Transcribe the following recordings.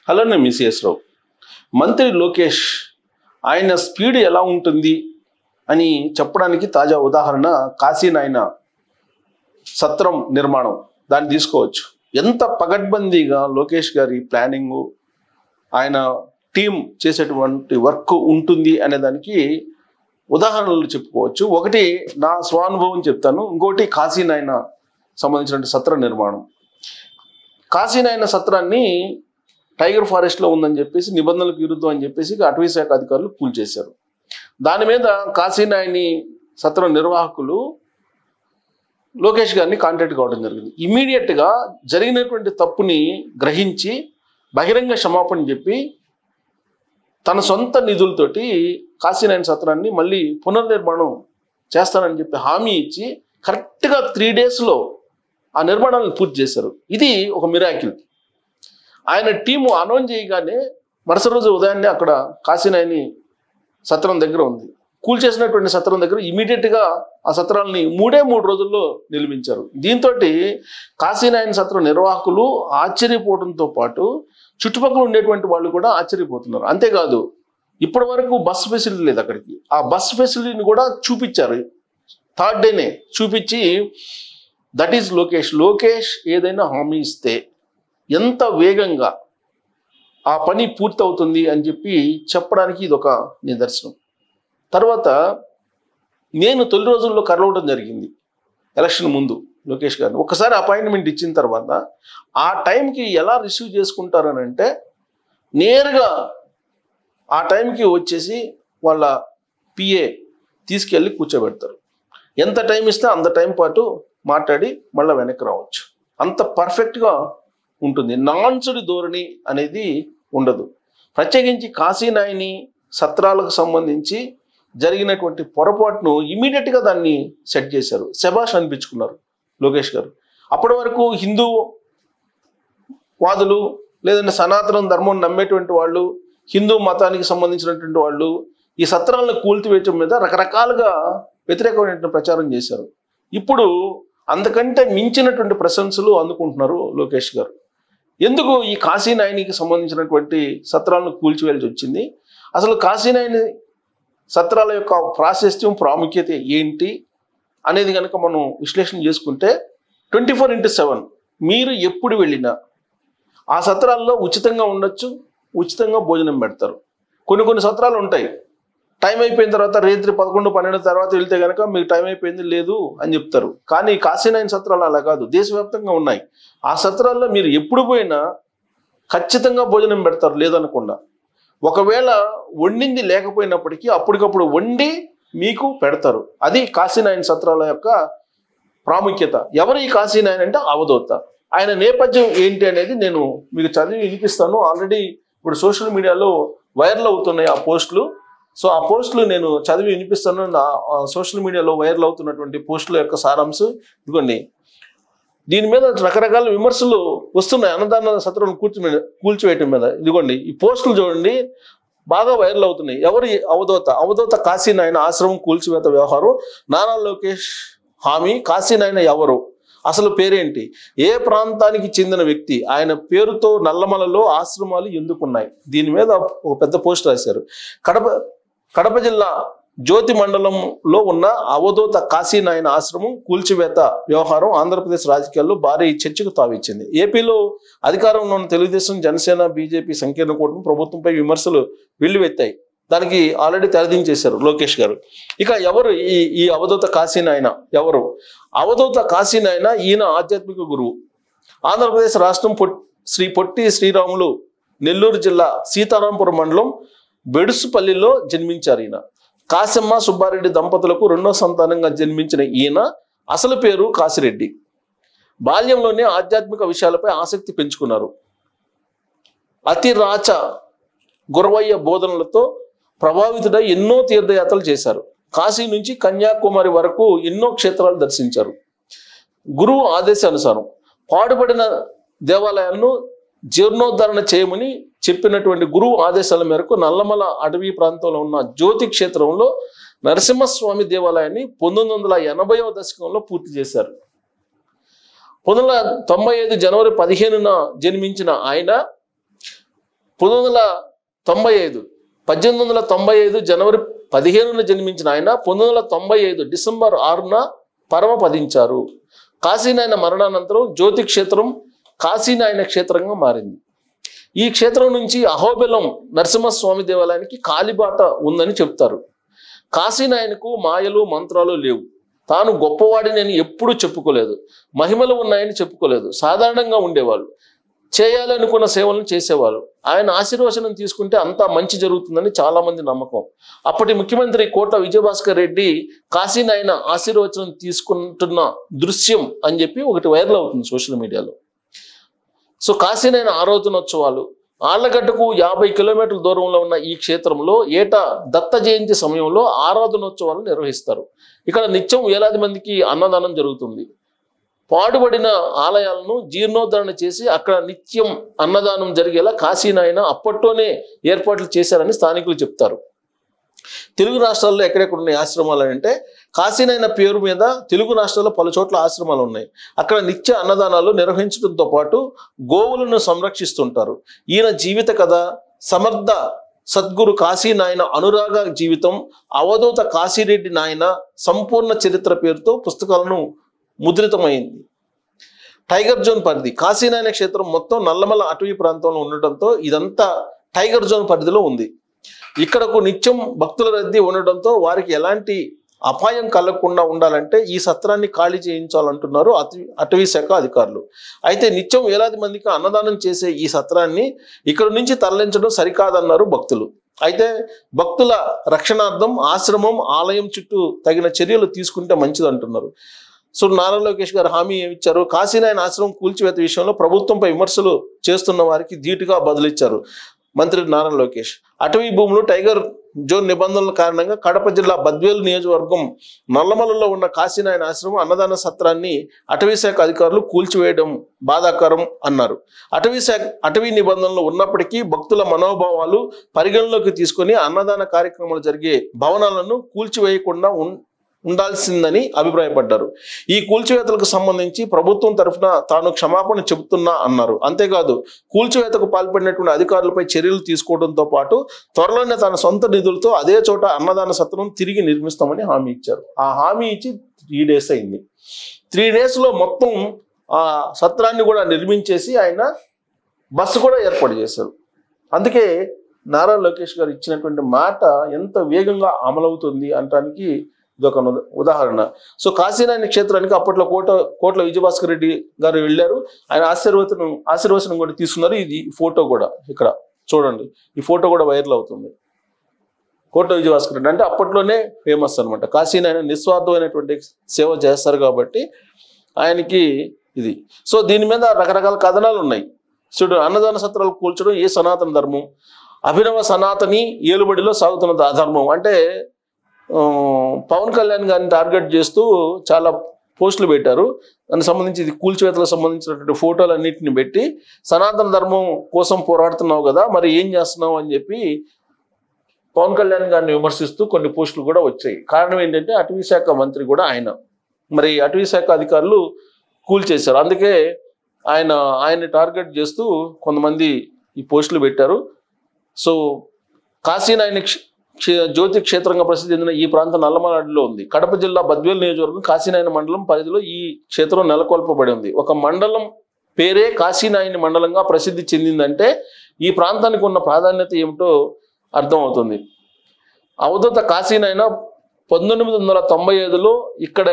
Hello నేను మిసిఎస్ రావు. మంత్రి లోకేష్ ఆయన స్పీడ్ ఎలా ఉంటుంది అని చెప్పడానికి తాజా ఉదాహరణ కాశీనాయన సత్రం నిర్మాణం. దాన్ని తీసుకోవచ్చు. ఎంత పగడ్బందీగా లోకేష్ గారి ప్లానింగు, ఆయన టీం చేసేటువంటి వర్క్ ఉంటుంది అనే దానికి ఉదాహరణలు చెప్పుకోవచ్చు. ఒకటి నా స్వానుభవం చెప్తాను, ఇంకోటి కాశీనాయన సంబంధించిన సత్ర నిర్మాణం. కాశీనాయన సత్రాన్ని టైగర్ ఫారెస్ట్లో ఉందని చెప్పేసి, నిబంధనలకు విరుద్ధం అని చెప్పేసి అటవీ శాఖ అధికారులు కూల్చేశారు. దాని మీద కాశీనాయని సత్రం నిర్వాహకులు లోకేష్ గారిని కాంటాక్ట్ కావడం జరిగింది. ఇమీడియట్గా జరిగినటువంటి తప్పుని గ్రహించి బహిరంగ క్షమాపణ చెప్పి తన సొంత నిధులతోటి కాశీనాయన సత్రాన్ని మళ్ళీ పునర్నిర్మాణం చేస్తానని చెప్పి హామీ ఇచ్చి కరెక్ట్గా 3 డేస్లో ఆ నిర్మాణాలను పూర్తి చేశారు. ఇది ఒక మిరాకిల్. ఆయన టీము అనౌన్స్ చేయగానే మరుసటి రోజు ఉదయాన్నే అక్కడ కాశీనాయని సత్రం దగ్గర ఉంది. కూల్చేసినటువంటి సత్రం దగ్గర ఇమీడియట్గా ఆ సత్రాలని 3 రోజుల్లో నిర్మించారు. దీంతో కాశీనాయన సత్రం నిర్వాహకులు ఆశ్చర్యపోవడంతో పాటు చుట్టుపక్కల ఉండేటువంటి వాళ్ళు కూడా ఆశ్చర్యపోతున్నారు. అంతేకాదు, ఇప్పటి వరకు బస్ ఫెసిలిటీ లేదు అక్కడికి. ఆ బస్ ఫెసిలిటీని కూడా చూపించారు. 3rd డేనే చూపించి దట్ ఈజ్ లోకేష్ ఏదైనా హామీ ఇస్తే ఎంత వేగంగా ఆ పని పూర్తవుతుంది అని చెప్పి చెప్పడానికి ఇది ఒక నిదర్శనం. తర్వాత నేను తొలి రోజుల్లో కలవడం జరిగింది ఎలక్షన్ ముందు లోకేష్ గారిని. ఒకసారి అపాయింట్మెంట్ ఇచ్చిన తర్వాత ఆ టైంకి ఎలా రిసీవ్ చేసుకుంటారని అంటే, నేరుగా ఆ టైంకి వచ్చేసి వాళ్ళ పిఏ తీసుకెళ్ళి కూర్చోబెడతారు. ఎంత టైం ఇస్తే అంత టైం పాటు మాట్లాడి మళ్ళీ వెనక్కి రావచ్చు. అంత పర్ఫెక్ట్గా ఉంటుంది. నాన్సుడి ధోరణి అనేది ఉండదు. ప్రత్యేకించి కాశీనాయని సత్రాలకు సంబంధించి జరిగినటువంటి పొరపాటును ఇమీడియట్గా దాన్ని సెట్ చేశారు. శభాష్ అనిపించుకున్నారు లోకేష్ గారు. అప్పటి వరకు హిందూ వాదులు, లేదంటే సనాతన ధర్మం నమ్మేటువంటి వాళ్ళు, హిందూ మతానికి సంబంధించినటువంటి వాళ్ళు ఈ సత్రాలను కూల్చివేయటం మీద రకరకాలుగా వ్యతిరేకమైనటువంటి ప్రచారం చేశారు. ఇప్పుడు అంతకంటే మించినటువంటి ప్రశంసలు అందుకుంటున్నారు లోకేష్ గారు. ఎందుకు ఈ కాశీనాయనికి సంబంధించినటువంటి సత్రాలను కూల్చివేయాల్సి వచ్చింది? అసలు కాశీనాయని సత్రాల యొక్క ప్రాశస్త్యం, ప్రాముఖ్యత ఏంటి అనేది కనుక మనం విశ్లేషణ చేసుకుంటే 24/7 మీరు ఎప్పుడు వెళ్ళినా ఆ సత్రాల్లో ఉచితంగా ఉండొచ్చు, ఉచితంగా భోజనం పెడతారు. కొన్ని సత్రాలు ఉంటాయి, టైం అయిపోయిన తర్వాత రాత్రి 11-12 తర్వాత వెళ్తే కనుక మీకు టైం అయిపోయింది లేదు అని చెప్తారు. కానీ కాశీనాయన సత్రాలు అలా కాదు, దేశవ్యాప్తంగా ఉన్నాయి. ఆ సత్రాల్లో మీరు ఎప్పుడు పోయినా ఖచ్చితంగా భోజనం పెడతారు లేదనకుండా. ఒకవేళ వండింది లేకపోయినప్పటికీ అప్పటికప్పుడు వండి మీకు పెడతారు. అది కాశీనాయన సత్రాల యొక్క ప్రాముఖ్యత. ఎవరు ఈ కాశీనాయన అంటే అవధూత. ఆయన నేపథ్యం ఏంటి అనేది నేను మీకు చదివి వినిపిస్తాను. ఆల్రెడీ ఇప్పుడు సోషల్ మీడియాలో వైరల్ అవుతున్నాయి ఆ పోస్టులు. సో ఆ పోస్టులు నేను చదివి వినిపిస్తాను. నా సోషల్ మీడియాలో వైరల్ అవుతున్నటువంటి పోస్టుల యొక్క సారాంశం ఇదిగోండి. దీని మీద రకరకాల విమర్శలు వస్తున్నాయి, అన్నదాన సత్రం కూల్చివేయటం మీద. ఇదిగోండి ఈ పోస్టులు చూడండి, బాగా వైరల్ అవుతున్నాయి. ఎవరు అవధూత కాశీనాయన ఆశ్రమం కూల్చివేత వ్యవహారం, నారా లోకేష్ హామీ, కాశీనాయన ఎవరు, అసలు పేరేంటి, ఏ ప్రాంతానికి చెందిన వ్యక్తి, ఆయన పేరుతో నల్లమలలో ఆశ్రమాలు ఎందుకున్నాయి. దీని మీద ఒక పెద్ద పోస్ట్ రాశారు. కడప జిల్లా జ్యోతి మండలంలో ఉన్న అవధూత కాశీనాయన ఆశ్రమం కూల్చివేత వ్యవహారం ఆంధ్రప్రదేశ్ రాజకీయాల్లో భారీ చర్చకు తావిచ్చింది. ఏపీలో అధికారంలో ఉన్న తెలుగుదేశం, జనసేన, బీజేపీ సంకీర్ణ కూటమి ప్రభుత్వంపై విమర్శలు వెల్లువెత్తాయి. దానికి ఆల్రెడీ తెరదించేశారు లోకేష్ గారు. ఇక ఎవరు ఈ అవధూత కాశీనాయన ఎవరు? అవధూత కాశీనాయన ఈయన ఆధ్యాత్మిక గురువు. ఆంధ్రప్రదేశ్ రాష్ట్రం శ్రీ పొట్టి శ్రీరాములు నెల్లూరు జిల్లా సీతారాంపురం మండలం బెడుసుపల్లిలో జన్మించారు. ఈయన కాశమ్మ సుబ్బారెడ్డి దంపతులకు 2వ సంతానంగా జన్మించిన ఈయన అసలు పేరు కాశిరెడ్డి. బాల్యంలోనే ఆధ్యాత్మిక విషయాలపై ఆసక్తి పెంచుకున్నారు. అతిరాచ గురవయ్య బోధనలతో ప్రభావితుడై ఎన్నో తీర్థయాత్రలు చేశారు. కాశీ నుంచి కన్యాకుమారి వరకు ఎన్నో క్షేత్రాలు దర్శించారు. గురువు ఆదేశానుసారం పాడుపడిన దేవాలయాలను జీర్ణోద్ధరణ చేయమని చెప్పినటువంటి గురువు ఆదేశాల మేరకు నల్లమల అటవీ ప్రాంతంలో ఉన్న జ్యోతి క్షేత్రంలో నరసింహస్వామి దేవాలయాన్ని 1980వ దశకంలో పూర్తి చేశారు. 1995 జనవరి 15న జన్మించిన ఆయన 1895 జనవరి 15న జన్మించిన ఆయన 1995 డిసెంబర్ 6న పరమపదించారు. కాశీనాయన మరణానంతరం జ్యోతి క్షేత్రం కాశీనాయన క్షేత్రంగా మారింది. ఈ క్షేత్రం నుంచి అహోబిలం నరసింహస్వామి దేవాలయానికి కాలిబాట ఉందని చెప్తారు. కాశీనాయనకు మాయలు మంత్రాలు లేవు. తాను గొప్పవాడిని అని ఎప్పుడూ చెప్పుకోలేదు. మహిమలు ఉన్నాయని చెప్పుకోలేదు. సాధారణంగా ఉండేవాళ్ళు. చేయాలనుకున్న సేవలను చేసేవాళ్ళు. ఆయన ఆశీర్వచనం తీసుకుంటే అంతా మంచి జరుగుతుందని చాలా మంది నమ్మకం. అప్పటి ముఖ్యమంత్రి కోట విజయభాస్కర్ రెడ్డి కాశీనాయన ఆశీర్వచనం తీసుకుంటున్న దృశ్యం అని చెప్పి ఒకటి వైరల్ అవుతుంది సోషల్ మీడియాలో. సో కాశీనాయన ఆరాధనోత్సవాలు ఆళ్లగడ్డకు 50 కిలోమీటర్ల దూరంలో ఉన్న ఈ క్షేత్రంలో ఏటా దత్త జయంతి సమయంలో ఆరాధనోత్సవాలు నిర్వహిస్తారు. ఇక్కడ నిత్యం వేలాది మందికి అన్నదానం జరుగుతుంది. పాడుబడిన ఆలయాలను జీర్ణోద్ధరణ చేసి అక్కడ నిత్యం అన్నదానం జరిగేలా కాశీనాయన అప్పట్లోనే ఏర్పాట్లు చేశారని స్థానికులు చెప్తారు. తెలుగు రాష్ట్రాల్లో ఎక్కడెక్కడ ఉన్నాయి ఆశ్రమాలు అంటే కాశీనాయన పేరు మీద తెలుగు రాష్ట్రాల్లో పలు చోట్ల ఆశ్రమాలు ఉన్నాయి. అక్కడ నిత్య అన్నదానాలు నిర్వహించడంతో పాటు గోవులను సంరక్షిస్తుంటారు. ఈయన జీవిత కథ, సమర్థ సద్గురు కాశీనాయన అనురాగ జీవితం, అవధూత కాశీరెడ్డి నాయన సంపూర్ణ చరిత్ర పేరుతో పుస్తకాలను ముద్రితమైంది. టైగర్ జోన్ పరిధి కాశీనాయన క్షేత్రం మొత్తం నల్లమల అటవీ ప్రాంతంలో ఉండటంతో ఇదంతా టైగర్ జోన్ పరిధిలో ఉంది. ఇక్కడకు నిత్యం భక్తుల రద్దీ ఉండటంతో వారికి ఎలాంటి అపాయం కలగకుండా ఉండాలంటే ఈ సత్రాన్ని ఖాళీ చేయించాలంటున్నారు అటవీ శాఖ అధికారులు. అయితే నిత్యం వేలాది మందికి అన్నదానం చేసే ఈ సత్రాన్ని ఇక్కడ నుంచి తరలించడం సరికాదన్నారు భక్తులు. అయితే భక్తుల రక్షణార్థం ఆశ్రమం ఆలయం చుట్టూ తగిన చర్యలు తీసుకుంటే మంచిది అంటున్నారు. సో నారా లోకేష్ గారు హామీ ఇచ్చారు. కాశీనాయన ఆశ్రమం కూల్చివేత విషయంలో ప్రభుత్వంపై విమర్శలు చేస్తున్న వారికి ధీటుగా బదులిచ్చారు మంత్రి నారా లోకేష్. అటవీ భూములు టైగర్ జోన్ నిబంధనల కారణంగా కడప జిల్లా బద్వేలు నియోజకవర్గం నల్లమలలో ఉన్న కాశీనాయన ఆశ్రమం అన్నదాన సత్రాన్ని అటవీ శాఖ అధికారులు కూల్చివేయడం బాధాకరం అన్నారు. అటవీ నిబంధనలు ఉన్నప్పటికీ భక్తుల మనోభావాలు పరిగణలోకి తీసుకొని అన్నదాన కార్యక్రమాలు జరిగే భవనాలను కూల్చివేయకుండా ఉండాల్సిందని అభిప్రాయపడ్డారు. ఈ కూల్చివేతలకు సంబంధించి ప్రభుత్వం తరఫున తాను క్షమాపణ చెబుతున్నా అన్నారు. అంతేకాదు కూల్చివేతకు పాల్పడినటువంటి అధికారులపై చర్యలు తీసుకోవడంతో పాటు త్వరలోనే తన సొంత నిధులతో అదే చోట అన్నదాన సత్రం తిరిగి నిర్మిస్తామని హామీ ఇచ్చారు. ఆ హామీ ఇచ్చి 3 days అయింది. 3 daysలో మొత్తం ఆ సత్రాన్ని కూడా నిర్మించేసి ఆయన బస్సు కూడా ఏర్పాటు చేశారు. అందుకే నారా లోకేష్ గారు ఇచ్చినటువంటి మాట ఎంత వేగంగా అమలవుతుంది అనడానికి ఇదొక ఉదాహరణ. సో కాశీనాయన క్షేత్రానికి అప్పట్లో కోట్ల విజయభాస్కర్ రెడ్డి గారు వెళ్ళారు. ఆయన ఆశీర్వచనం కూడా తీసుకున్నారు. ఇది ఫోటో కూడా ఇక్కడ చూడండి. ఈ ఫోటో కూడా వైరల్ అవుతుంది. కోట్ల విజయభాస్కర్ రెడ్డి అంటే అప్పట్లోనే ఫేమస్ అనమాట. కాశీనాయన నిస్వార్థమైనటువంటి సేవ చేస్తారు కాబట్టి ఆయనకి ఇది. సో దీని మీద రకరకాల కథనాలు ఉన్నాయి. చూడు, అన్నదాన సత్రాలు కూల్చడం ఏ సనాతన ధర్మం, అభినవ సనాతని ఏలుబడిలో సాగుతున్న అధర్మం అంటే పవన్ కళ్యాణ్ గారిని టార్గెట్ చేస్తూ చాలా పోస్టులు పెట్టారు. దానికి సంబంధించి ఇది కూల్చివేతలకు సంబంధించినటువంటి ఫోటోలన్నింటిని పెట్టి సనాతన ధర్మం కోసం పోరాడుతున్నావు కదా, మరి ఏం చేస్తున్నావు అని చెప్పి పవన్ కళ్యాణ్ గారిని విమర్శిస్తూ కొన్ని పోస్టులు కూడా వచ్చాయి. కారణం ఏంటంటే అటవీ శాఖ మంత్రి కూడా ఆయన. మరి అటవీ శాఖ అధికారులు కూల్చేశారు. అందుకే ఆయన్ని టార్గెట్ చేస్తూ కొంతమంది ఈ పోస్టులు పెట్టారు. సో కాశీనాయన జ్యోతి క్షేత్రంగా ప్రసిద్ధి చెందిన ఈ ప్రాంతం నల్లమలలో ఉంది. కడప జిల్లా బద్వేలు నియోజకవర్గం కాశీనాయన మండలం పరిధిలో ఈ క్షేత్రం నెలకొల్పబడి ఉంది. ఒక మండలం పేరే కాశీనాయని మండలంగా ప్రసిద్ధి చెందిందంటే ఈ ప్రాంతానికి ఉన్న ప్రాధాన్యత ఏమిటో అర్థమవుతుంది. అవధూత కాశీనాయన 1995లో ఇక్కడ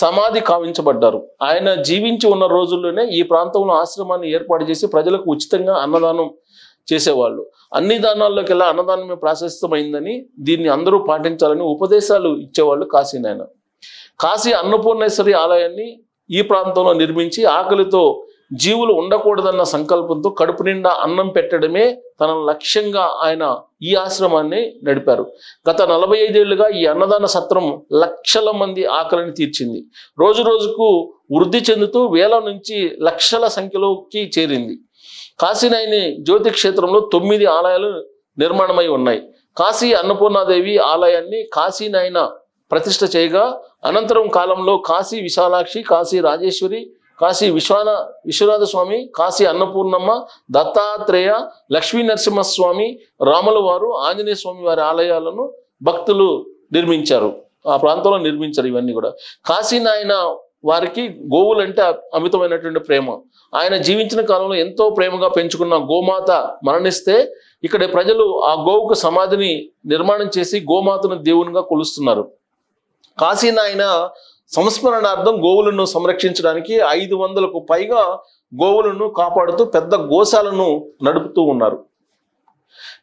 సమాధి కావించబడ్డారు. ఆయన జీవించి ఉన్న రోజుల్లోనే ఈ ప్రాంతంలో ఆశ్రమాన్ని ఏర్పాటు చేసి ప్రజలకు ఉచితంగా అన్నదానం చేసేవాళ్ళు. అన్ని దానాల్లోకెల్లా అన్నదానమే ప్రాశస్త్యమైందని, దీన్ని అందరూ పాటించాలని ఉపదేశాలు ఇచ్చేవాళ్ళు కాశీనాయన. కాశీ అన్నపూర్ణేశ్వరి ఆలయాన్ని ఈ ప్రాంతంలో నిర్మించి ఆకలితో జీవులు ఉండకూడదన్న సంకల్పంతో కడుపు నిండా అన్నం పెట్టడమే తన లక్ష్యంగా ఆయన ఈ ఆశ్రమాన్ని నడిపారు. గత 45 ఏళ్లుగా ఈ అన్నదాన సత్రం లక్షల మంది ఆకలిని తీర్చింది. రోజు రోజుకు వృద్ధి చెందుతూ వేల నుంచి లక్షల సంఖ్యలోకి చేరింది. కాశీనాయని జ్యోతి క్షేత్రంలో 9 ఆలయాలు నిర్మాణమై ఉన్నాయి. కాశీ అన్నపూర్ణాదేవి ఆలయాన్ని కాశీనాయన ప్రతిష్ఠ చేయగా అనంతరం కాలంలో కాశీ విశాలాక్షి, కాశీ రాజేశ్వరి, కాశీ విశ్వనాథ స్వామి, కాశీ అన్నపూర్ణమ్మ, దత్తాత్రేయ, లక్ష్మీ నరసింహస్వామి, రాముల వారు, ఆంజనేయ స్వామి వారి ఆలయాలను భక్తులు నిర్మించారు. ఆ ప్రాంతంలో నిర్మించారు. ఇవన్నీ కూడా కాశీనాయన వారికి గోవులంటే అమితమైనటువంటి ప్రేమ. ఆయన జీవించిన కాలంలో ఎంతో ప్రేమగా పెంచుకున్న గోమాత మరణిస్తే ఇక్కడ ప్రజలు ఆ గోవుకు సమాధిని నిర్మాణం చేసి గోమాతను దేవునిగా కొలుస్తున్నారు. కాశీనాయన సంస్మరణార్థం గోవులను సంరక్షించడానికి 500కు పైగా గోవులను కాపాడుతూ పెద్ద గోశాలను నడుపుతూ ఉన్నారు.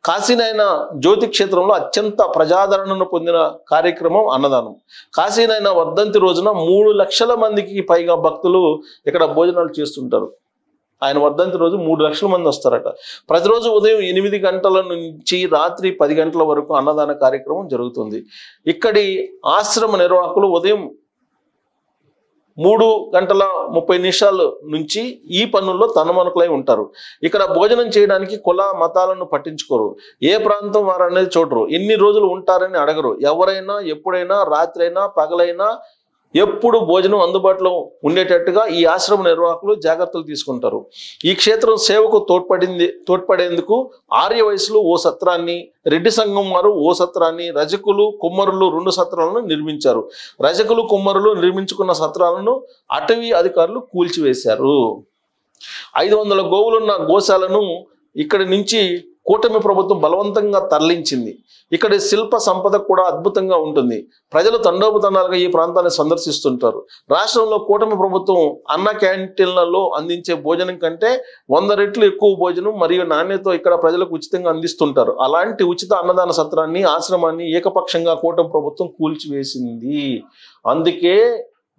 కాశీనాయన జ్యోతి క్షేత్రంలో అత్యంత ప్రజాదరణను పొందిన కార్యక్రమం అన్నదానం. కాశీనాయన వర్ధంతి రోజున 3 లక్షల మందికి పైగా భక్తులు ఇక్కడ భోజనాలు చేస్తుంటారు. ఆయన వర్ధంతి రోజు 3 లక్షల మంది వస్తారట. ప్రతిరోజు ఉదయం 8 గంటల నుంచి రాత్రి 10 గంటల వరకు అన్నదాన కార్యక్రమం జరుగుతుంది. ఇక్కడి ఆశ్రమ నిర్వాహకులు ఉదయం 3:30 నుంచి ఈ పనుల్లో తనమనుకులై ఉంటారు. ఇక్కడ భోజనం చేయడానికి కుల మతాలను పట్టించుకోరు. ఏ ప్రాంతం వారు అనేది చూడరు. ఎన్ని రోజులు ఉంటారని అడగరు. ఎవరైనా ఎప్పుడైనా రాత్రి అయినా పగలైనా ఎప్పుడు భోజనం అందుబాటులో ఉండేటట్టుగా ఈ ఆశ్రమ నిర్వాహకులు జాగ్రత్తలు తీసుకుంటారు. ఈ క్షేత్రం సేవకు తోడ్పడేందుకు ఆర్య వయసులు ఓ సత్రాన్ని, రెడ్డి సంఘం వారు ఓ సత్రాన్ని, రజకులు కుమ్మరులు 2 సత్రాలను నిర్మించారు. రజకులు కుమ్మరులు నిర్మించుకున్న సత్రాలను అటవీ అధికారులు కూల్చివేశారు. 500 గోవులున్న గోశాలను ఇక్కడి నుంచి కూటమి ప్రభుత్వం బలవంతంగా తరలించింది. ఇక్కడ శిల్ప సంపద కూడా అద్భుతంగా ఉంటుంది. ప్రజలు తండోపతండాలుగా ఈ ప్రాంతాన్ని సందర్శిస్తుంటారు. రాష్ట్రంలో కూటమి ప్రభుత్వం అన్న క్యాంటీన్లలో అందించే భోజనం కంటే 100 రెట్లు ఎక్కువ భోజనం మరియు నాణ్యతతో ఇక్కడ ప్రజలకు ఉచితంగా అందిస్తుంటారు. అలాంటి ఉచిత అన్నదాన సత్రాన్ని, ఆశ్రమాన్ని ఏకపక్షంగా కూటమి ప్రభుత్వం కూల్చివేసింది. అందుకే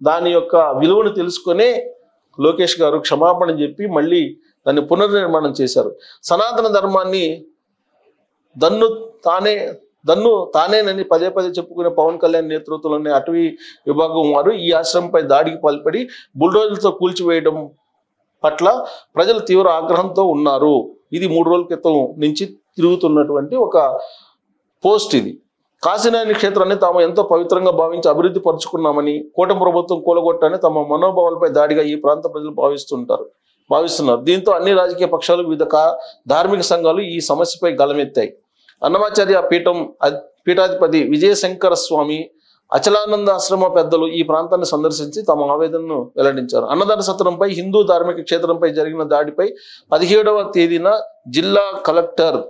దాని యొక్క విలువను తెలుసుకునే లోకేష్ గారు క్షమాపణ చెప్పి మళ్ళీ దాన్ని పునర్నిర్మాణం చేశారు. సనాతన ధర్మాన్ని దన్ను తానేనని పదే చెప్పుకునే పవన్ కళ్యాణ్ నేతృత్వంలోని అటవీ విభాగం వారు ఈ ఆశ్రమంపై దాడికి పాల్పడి బుల్డోజర్లతో కూల్చివేయడం పట్ల ప్రజలు తీవ్ర ఆగ్రహంతో ఉన్నారు. ఇది 3 రోజుల క్రితం నుంచి తిరుగుతున్నటువంటి ఒక పోస్ట్ ఇది. కాశీనాయన క్షేత్రాన్ని తాము ఎంతో పవిత్రంగా భావించి అభివృద్ధి పరుచుకున్నామని, కూటమి ప్రభుత్వం కూలగొట్టని తమ మనోభావాలపై దాడిగా ఈ ప్రాంత ప్రజలు భావిస్తున్నారు. దీంతో అన్ని రాజకీయ పక్షాలు, వివిధ ధార్మిక సంఘాలు ఈ సమస్యపై గళమెత్తాయి. అన్నమాచార్య పీఠాధిపతి విజయశంకర స్వామి, అచలానంద ఆశ్రమ పెద్దలు ఈ ప్రాంతాన్ని సందర్శించి తమ ఆవేదనను వెల్లడించారు. అన్నదాన సత్రంపై, హిందూ ధార్మిక క్షేత్రంపై జరిగిన దాడిపై 17వ తేదీన జిల్లా కలెక్టర్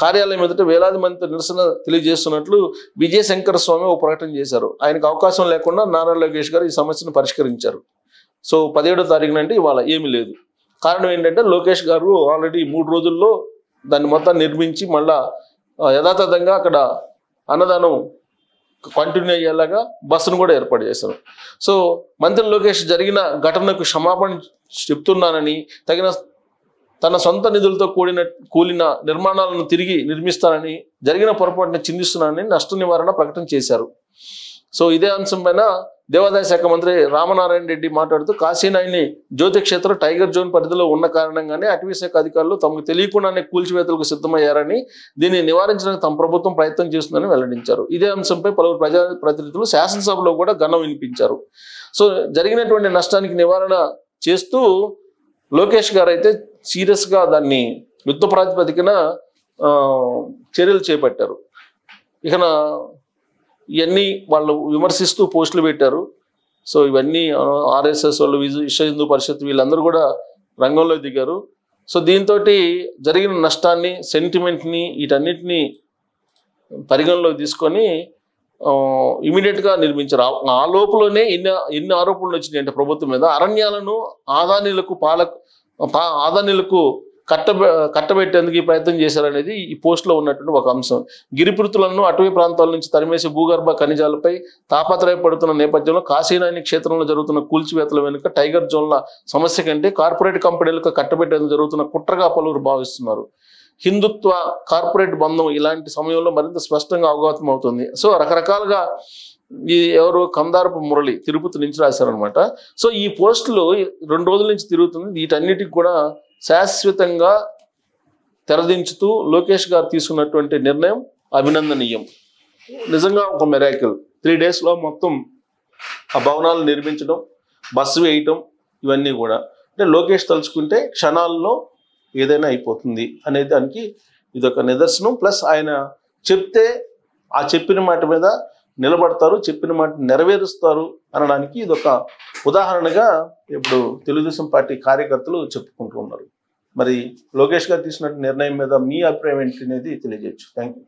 కార్యాలయం ఎదుట వేలాది మందితో నిరసన తెలియజేస్తున్నట్లు విజయశంకర స్వామి ఒక ప్రకటన చేశారు. ఆయనకు అవకాశం లేకుండా నారా లోకేష్ గారు ఈ సమస్యను పరిష్కరించారు. సో 17వ తారీఖున అంటే ఇవాళ ఏమీ లేదు. కారణం ఏంటంటే లోకేష్ గారు ఆల్రెడీ 3 రోజుల్లో దాన్ని మొత్తం నిర్మించి మళ్ళా యథాతథంగా అక్కడ అన్నదానం కంటిన్యూ అయ్యేలాగా బస్సును కూడా ఏర్పాటు చేశారు. సో మంత్రి లోకేష్ జరిగిన ఘటనకు క్షమాపణ చెప్తున్నానని, తన సొంత నిధులతో కూలిన నిర్మాణాలను తిరిగి నిర్మిస్తానని, జరిగిన పొరపాటును చిందిస్తున్నానని నష్ట నివారణ ప్రకటన చేశారు. సో ఇదే అంశం పైన దేవాదాయ శాఖ మంత్రి రామనారాయణ రెడ్డి మాట్లాడుతూ కాశీనాయని జ్యోతి క్షేత్రం టైగర్ జోన్ పరిధిలో ఉన్న కారణంగానే అటవీ శాఖ అధికారులు తమకు తెలియకుండానే కూల్చివేతలకు సిద్ధమయ్యారని, దీన్ని నివారించడానికి తమ ప్రభుత్వం ప్రయత్నం చేస్తుందని వెల్లడించారు. ఇదే అంశంపై పలువురు ప్రజాప్రతినిధులు శాసనసభలో కూడా గళం వినిపించారు. సో జరిగినటువంటి నష్టానికి నివారణ చేస్తూ లోకేష్ గారు అయితే సీరియస్గా దాన్ని యుద్ధ ప్రాతిపదికన చర్యలు చేపట్టారు. ఇక ఇవన్నీ వాళ్ళు విమర్శిస్తూ పోస్టులు పెట్టారు. సో ఇవన్నీ ఆర్ఎస్ఎస్ వాళ్ళు, విశ్వ హిందూ పరిషత్ వీళ్ళందరూ కూడా రంగంలో దిగారు. సో దీంతో జరిగిన నష్టాన్ని, సెంటిమెంట్ని, వీటన్నిటిని పరిగణలోకి తీసుకొని ఇమీడియట్గా నిర్మించారు. ఆ లోపలనే ఎన్ని ఆరోపణలు వచ్చినాయి అంటే ప్రభుత్వం మీద, అరణ్యాలను ఆదానీలకు కట్టబెట్టేందుకు ఈ ప్రయత్నం చేశారనేది ఈ పోస్టులో ఉన్నటువంటి ఒక అంశం. గిరిపుత్రులను అటవీ ప్రాంతాల నుంచి తరిమేసి భూగర్భ ఖనిజాలపై తాపత్రయపడుతున్న నేపథ్యంలో కాశీనాయని క్షేత్రంలో జరుగుతున్న కూల్చివేతల వెనుక టైగర్ జోన్ల సమస్య కంటే కార్పొరేట్ కంపెనీలకు కట్టబెట్టేందుకు జరుగుతున్న కుట్రగా పలువురు భావిస్తున్నారు. హిందుత్వ కార్పొరేట్ బంధం ఇలాంటి సమయంలో మరింత స్పష్టంగా అవగతం అవుతుంది. సో రకరకాలుగా ఎవరు కందారపు మురళి తిరుపతి నుంచి రాశారనమాట. సో ఈ పోస్టులు 2 రోజుల నుంచి తిరుగుతుంది. వీటన్నిటికి కూడా శాశ్వతంగా తెరదించుతూ లోకేష్ గారు తీసుకున్నటువంటి నిర్ణయం అభినందనీయం. నిజంగా ఒక మిరాకిల్. 3 డేస్లో మొత్తం ఆ భవనాలు నిర్మించడం, బస్సు వేయటం, ఇవన్నీ కూడా అంటే లోకేష్ తలుచుకుంటే క్షణాల్లో ఏదైనా అయిపోతుంది అనే దానికి ఇదొక నిదర్శనం. ప్లస్ ఆయన చెప్తే ఆ చెప్పిన మాట మీద నిలబడతారు, చెప్పిన మాట నెరవేరుస్తారు అనడానికి ఇదొక ఉదాహరణగా ఇప్పుడు తెలుగుదేశం పార్టీ కార్యకర్తలు చెప్పుకుంటూ ఉన్నారు. మరి లోకేష్ గారు తీసుకున్న నిర్ణయం మీద మీ అభిప్రాయం ఏంటి అనేది తెలియజేయచ్చు. Thank you.